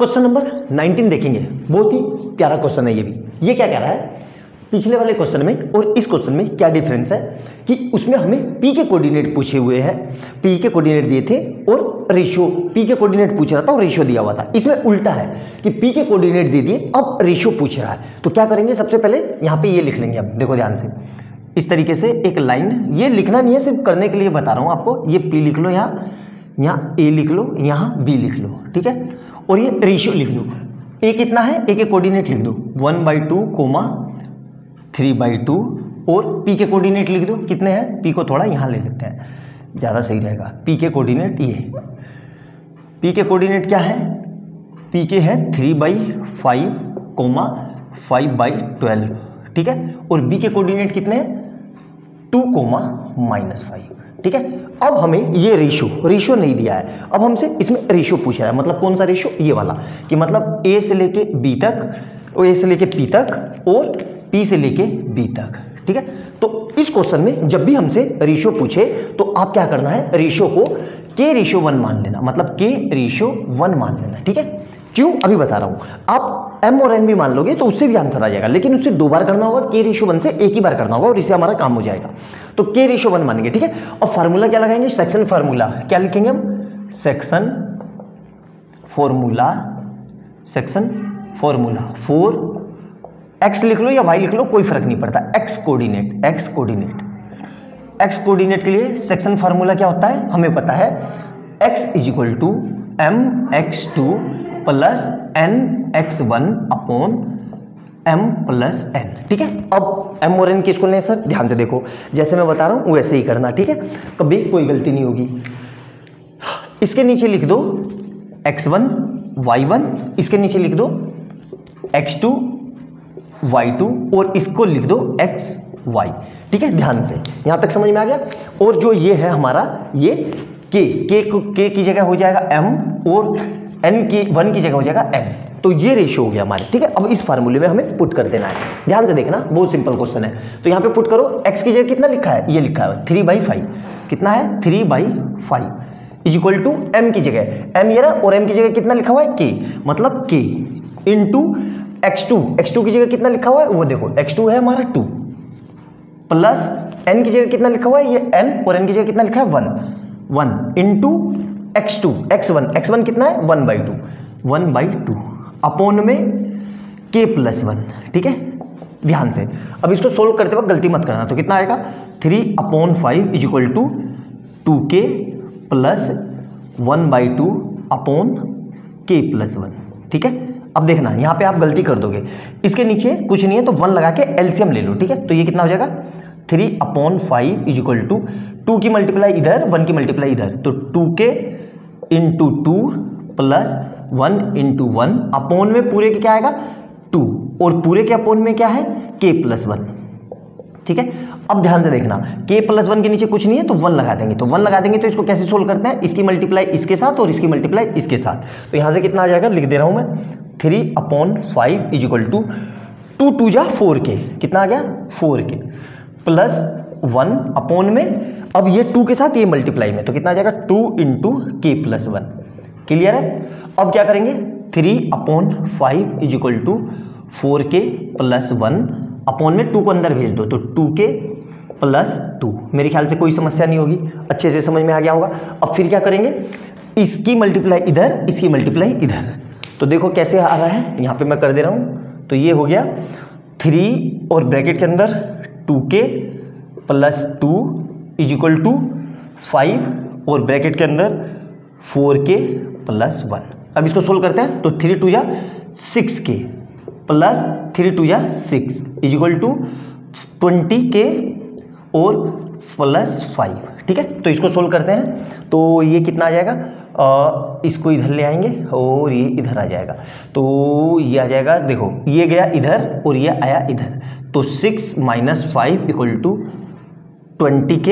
Question number 19 देखेंगे, बहुत ही प्यारा क्वेश्चन है ये भी। ये क्या कह रहा है, पिछले वाले क्वेश्चन में और इस क्वेश्चन में क्या डिफरेंस है कि उसमें हमें पी के कोऑर्डिनेट पूछे हुए हैं, पी के कोऑर्डिनेट दिए थे और रेशियो, पी के कोऑर्डिनेट पूछ रहा था और रेशियो दिया हुआ था। इसमें उल्टा है कि पी के कोऑर्डिनेट दे दिए, अब रेशियो पूछ रहा है। तो क्या करेंगे, सबसे पहले यहाँ पे ये लिख लेंगे। अब देखो ध्यान से, इस तरीके से एक लाइन, ये लिखना नहीं है, सिर्फ करने के लिए बता रहा हूँ आपको। ये पी लिख लो, यहाँ ए लिख लो, यहाँ बी लिख लो, ठीक है। और ये रेशियो लिख लो, ए कितना है, ए के कोऑर्डिनेट लिख दो 1/2, 3/2 और पी के कोऑर्डिनेट लिख दो, कितने हैं, पी को थोड़ा यहाँ ले लेते हैं, ज़्यादा सही रहेगा। पी के कोऑर्डिनेट, ये पी के कोऑर्डिनेट क्या है, पी के है 3/5, 5/12, ठीक है। और बी के कोऑर्डिनेट कितने हैं, 2, -5, ठीक है। अब हमें ये रेशियो नहीं दिया है, अब हमसे इसमें रेशियो पूछ रहा है। मतलब कौन सा रेशियो, ये वाला, कि मतलब ए से लेके बी तक और ए से लेके पी तक और पी से लेके बी तक, ठीक है। तो इस क्वेश्चन में जब भी हमसे रेशियो पूछे तो आप क्या करना है, रेशियो को k/1 मान लेना, मतलब k/1 मान लेना, ठीक है। क्यों, अभी बता रहा हूं। आप m और n भी मान लोगे तो उससे भी आंसर आ जाएगा, लेकिन उससे 2 बार करना होगा, k/1 से एक ही बार करना होगा और इससे हमारा काम हो जाएगा। तो k/1 मानेंगे, ठीक है। और फार्मूला क्या लगाएंगे, सेक्शन फार्मूला। क्या लिखेंगे हम, सेक्शन फॉर्मूला 4x लिख लो या y लिख लो, कोई फर्क नहीं पड़ता। x कोऑर्डिनेट के लिए सेक्शन फार्मूला क्या होता है, हमें पता है, x = mx2 + nx1 / m + n, ठीक है। अब m और n किसको लें सर, ध्यान से देखो, जैसे मैं बता रहा हूं वैसे ही करना, ठीक है, कभी कोई गलती नहीं होगी। इसके नीचे लिख दो x1 y1, इसके नीचे लिख दो x2 y2 और इसको लिख दो xy, ठीक है। ध्यान से यहां तक समझ में आ गया। और जो ये है हमारा, ये k की जगह हो जाएगा m और n की 1 की जगह हो जाएगा n। तो ये रेशियो हो गया हमारे, ठीक है। अब इस फार्मूले में हमें पुट कर देना है, ध्यान से देखना, बहुत सिंपल क्वेश्चन है। तो यहाँ पे पुट करो, x की जगह कितना लिखा है, ये लिखा है 3/5, कितना है 3/5 = m की जगह m ये रहा, और m की जगह कितना लिखा हुआ है k, मतलब k × x2 की जगह कितना लिखा हुआ है, वो देखो x2 है हमारा 2 प्लस n की जगह कितना लिखा हुआ है, ये n, और n की जगह कितना लिखा है 1 × x1 कितना है 1/2 अपॉन में k+1, ठीक है। ध्यान से अब इसको सोल्व करते वक्त गलती मत करना। तो कितना आएगा, 3/5 = 2k + 1/2 अपॉन k+1, ठीक है। अब देखना, यहाँ पे आप गलती कर दोगे, इसके नीचे कुछ नहीं है तो 1 लगा के एलसीएम ले लो, ठीक है। तो ये कितना हो जाएगा, 3/5 = 2 की मल्टीप्लाई इधर, 1 की मल्टीप्लाई इधर, तो 2k × 2 + 1 × 1 अपॉन में पूरे के क्या आएगा 2, और पूरे के अपॉन में क्या है k+1, ठीक है। अब ध्यान से देखना, k+1 के नीचे कुछ नहीं है तो 1 लगा देंगे, तो 1 लगा देंगे तो इसको कैसे सोल्व करते हैं, इसकी मल्टीप्लाई इसके साथ और इसकी मल्टीप्लाई इसके साथ। तो यहाँ से कितना आ जाएगा, लिख दे रहा हूँ मैं, 3/5 = 2 2 जा 4k, कितना आ गया 4k + 1 अपॉन में, अब ये 2 के साथ ये मल्टीप्लाई में, तो कितना आ जाएगा 2 × k+1, क्लियर है। अब क्या करेंगे, 3/5 = 4k + 1 अपॉन में 2 को अंदर भेज दो, तो 2k + 2, मेरे ख्याल से कोई समस्या नहीं होगी, अच्छे से समझ में आ गया होगा। अब फिर क्या करेंगे, इसकी मल्टीप्लाई इधर, इसकी मल्टीप्लाई इधर, तो देखो कैसे आ रहा है, यहाँ पे मैं कर दे रहा हूँ। तो ये हो गया 3 और ब्रैकेट के अंदर 2k + 2 = 5 और ब्रैकेट के अंदर 4k + 1। अब इसको सोल्व करते हैं, तो 3 2 जा 6k + 3 2 जा 6 = 20k और +5, ठीक है। तो इसको सोल्व करते हैं, तो ये कितना आ जाएगा, इसको इधर ले आएंगे और ये इधर आ जाएगा, तो ये आ जाएगा, देखो ये गया इधर और ये आया इधर, तो 6 - 5 = 20k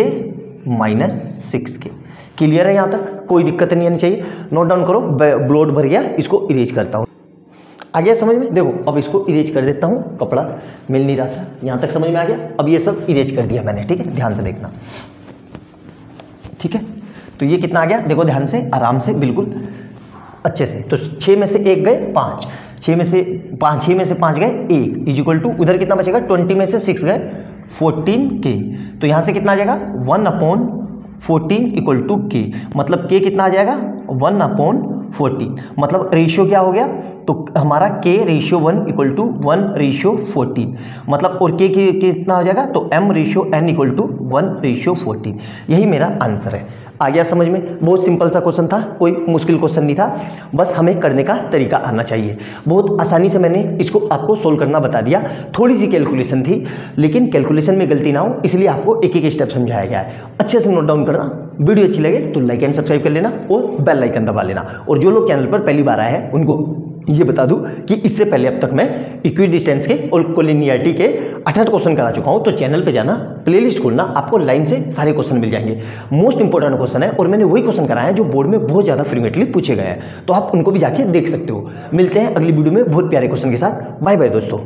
- 6k। क्लियर है, यहाँ तक कोई दिक्कत नहीं आनी चाहिए। नोट डाउन करो, ब्लॉट भर गया, इसको इरेज करता हूँ। आ गया समझ में, देखो अब इसको इरेज कर देता हूँ, कपड़ा मिल नहीं रहा था, यहाँ तक समझ में आ गया। अब ये सब इरेज कर दिया मैंने, ठीक है, ध्यान से देखना, ठीक है। तो ये कितना आ गया, देखो ध्यान से, आराम से, बिल्कुल अच्छे से। तो 6 में से 1 गए 5, 6 में से 5 गए 1 इज इक्वल टू उधर कितना बचेगा, 20 में से 6 गए 14k। तो यहाँ से कितना आ जाएगा 1/14 इक्वल टू k, मतलब k कितना आ जाएगा 1/14, मतलब रेशियो क्या हो गया, तो हमारा k रेशियो 1 इक्वल टू 1/14, मतलब और k कितना हो जाएगा, तो m ratio n equal to 1/14। यही मेरा आंसर है। आ गया समझ में? बहुत सिंपल सा क्वेश्चन था, कोई मुश्किल क्वेश्चन नहीं था, बस हमें करने का तरीका आना चाहिए। बहुत आसानी से मैंने इसको आपको सोल्व करना बता दिया। थोड़ी सी कैलकुलेशन थी, लेकिन कैलकुलेशन में गलती ना हो इसलिए आपको एक एक स्टेप समझाया गया है। अच्छे से नोट डाउन करना। वीडियो अच्छी लगे तो लाइक एंड सब्सक्राइब कर लेना और बेल आइकन दबा लेना। और जो लोग चैनल पर पहली बार आए हैं उनको ये बता दूं कि इससे पहले अब तक मैं इक्विडिस्टेंस के और कोलिनियरिटी के 68 क्वेश्चन करा चुका हूं। तो चैनल पे जाना, प्लेलिस्ट खोलना, आपको लाइन से सारे क्वेश्चन मिल जाएंगे। मोस्ट इंपॉर्टेंट क्वेश्चन है और मैंने वही क्वेश्चन कराए हैं जो बोर्ड में बहुत ज़्यादा फ्रीक्वेंटली पूछे गए हैं, तो आप उनको भी जाके देख सकते हो। मिलते हैं अगली वीडियो में बहुत प्यारे क्वेश्चन के साथ। बाय बाय दोस्तों।